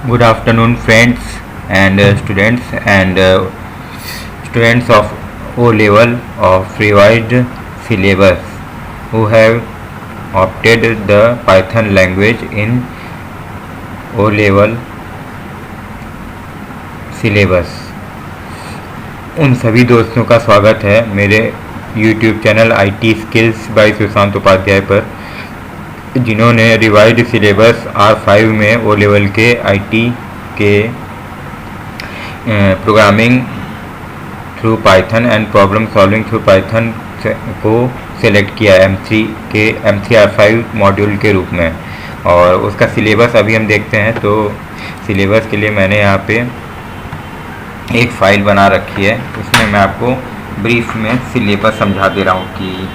Good afternoon, friends and students of O level of revised syllabus who have opted the Python language in O level syllabus. उन सभी दोस्तों का स्वागत है मेरे YouTube channel IT skills by Sushant Upadhyay पर, जिन्होंने रिवाइज्ड सिलेबस R5 में ओ लेवल के IT के programming through Python and problem solving through Python को सेलेक्ट किया M3 R5 मॉड्यूल के रूप में। और उसका सिलेबस अभी हम देखते हैं। तो सिलेबस के लिए मैंने यहाँ पे एक फ़ाइल बना रखी है, उसमें मैं आपको ब्रीफ में सिलेबस समझा दे रहा हूँ कि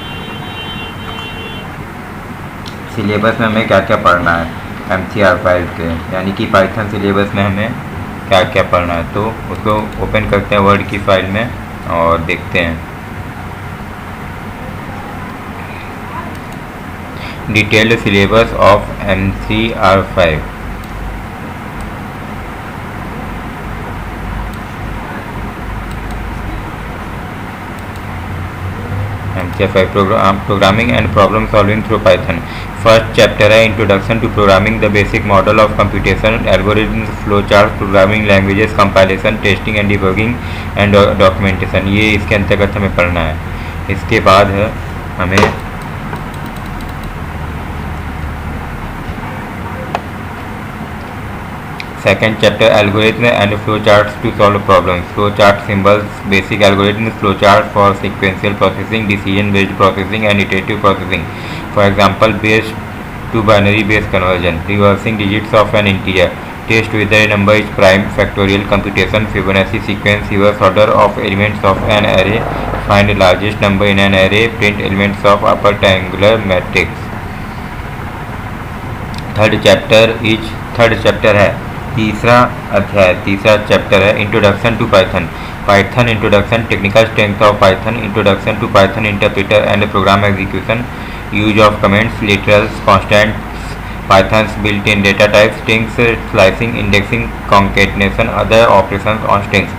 सिलेबस में हमें क्या क्या पढ़ना है M3 R5 के, यानी कि पाइथन सिलेबस में हमें क्या क्या पढ़ना है। तो उसको ओपन करते हैं वर्ड की फाइल में और देखते हैं। Detailed syllabus of M3 R5। Programming and problem solving through Python. First chapter है introduction to programming, the basic model of computation, algorithms, flow chart, programming languages, compilation, testing and debugging and documentation. ये इसके अंतर्गत हमें पढ़ना है। इसके बाद है हमें Second chapter algorithm and flowcharts to solve problems. Flowchart symbols, basic algorithms, flowchart for sequential processing, decision-based processing, and iterative processing. For example, base to binary base conversion, reversing digits of an integer, test whether a number is prime, factorial computation, Fibonacci sequence, reverse order of elements of an array, find the largest number in an array, print elements of upper triangular matrix. Third chapter है तीसरा chapter है introduction to Python introduction, technical strength of Python, introduction to Python interpreter and program execution, use of comments, literals, constants, Python's built in data type, strings, slicing, indexing, concatenation, other operations on strings,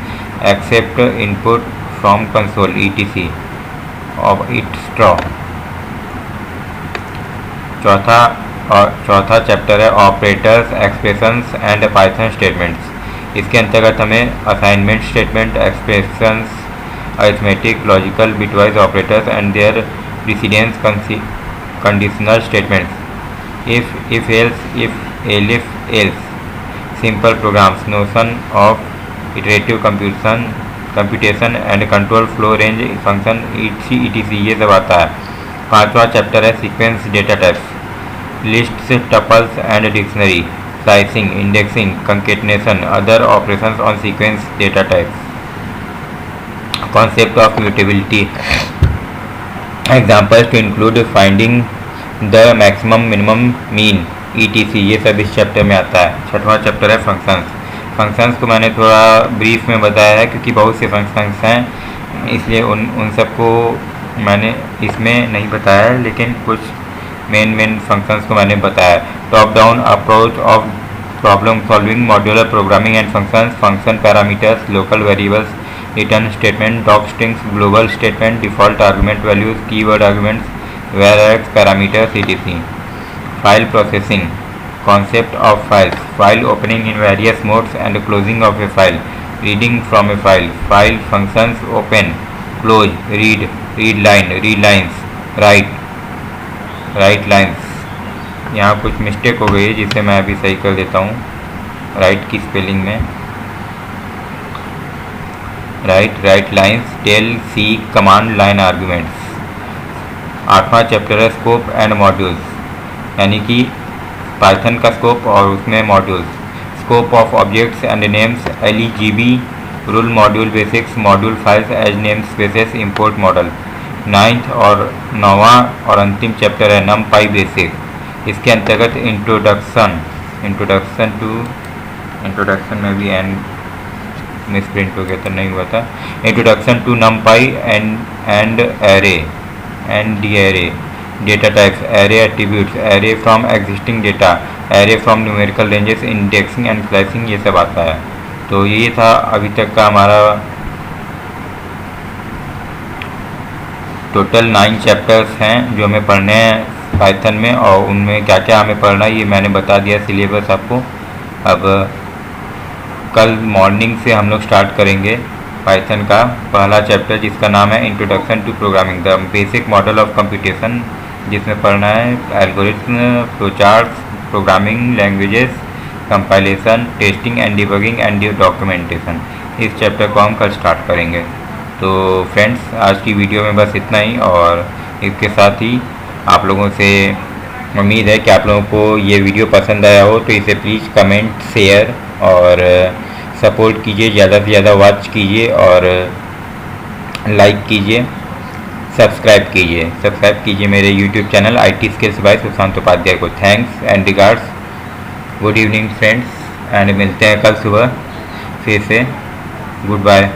accept input from console etc of it straw. चौथा chapter है operators, expressions and Python statements. इसके अंतर्गत हमें assignment statement, expressions, arithmetic, logical, bitwise operators and there precedence, conditional statements, if else, simple programs, notion of iterative computation and control flow range function etc ये सब आता है। पांचवा chapter है sequence data types, lists, tuples and dictionary, slicing, indexing, concatenation, other operations on sequence data types, concept of mutability, examples to include finding the maximum minimum mean etc ये सब इस chapter में आता है। छठवां चैप्टर है functions को मैंने थोड़ा ब्रीफ में बताया है क्योंकि बहुत से फंक्शंस हैं, इसलिए उन सबको मैंने इसमें नहीं बताया है, लेकिन कुछ मेन फंक्शंस को मैंने बताया। Top down approach of problem solving, modular programming and function parameters, local variables, return statement, doc strings, global statement, default argument values, keyword arguments, variables, parameters etc। File processing, concept of files, file opening in various modes and closing of a file, reading from a file functions, open, close, read line, read lines, write lines. यहाँ कुछ mistake हो गई है जिसे मैं अभी सही कर देता हूँ। राइट की स्पेलिंग में write lines, tell, seek, command line arguments. आठवां चैप्टर है स्कोप एंड मॉड्यूल्स, यानी कि पाइथन का स्कोप और उसमें modules, scope of objects and names, LEGB rule, module basics, module files as namespaces, import module. नौवां और अंतिम चैप्टर है नमपाई बेसिक। इसके अंतर्गत इंट्रोडक्शन में भी एंड मिसप्रिंट हो गया तो नहीं हुआ था। Introduction to NumPy and array and D array, data types, array attributes, array from existing data, array from numerical ranges, indexing and slicing, ये सब आता है। तो ये था अभी तक का हमारा टोटल 9 चैप्टर्स हैं जो हमें पढ़ने हैं पाइथन में, और उनमें क्या क्या हमें पढ़ना है ये मैंने बता दिया सिलेबस आपको। अब कल मॉर्निंग से हम लोग स्टार्ट करेंगे पाइथन का पहला चैप्टर, जिसका नाम है introduction to programming, the basic model of computation, जिसमें पढ़ना है algorithm, flowcharts, programming languages, compilation, testing and debugging and documentation. इस चैप्टर को हम कल स्टार्ट करेंगे। तो फ्रेंड्स, आज की वीडियो में बस इतना ही, और इसके साथ ही आप लोगों से उम्मीद है कि आप लोगों को ये वीडियो पसंद आया हो, तो इसे प्लीज़ कमेंट, शेयर और सपोर्ट कीजिए, ज़्यादा से ज़्यादा वॉच कीजिए और लाइक कीजिए, सब्सक्राइब कीजिए मेरे YouTube channel IT skills by Sushant Upadhyay को। Thanks and regards, good evening friends, and मिलते हैं कल सुबह फिर से। Good bye.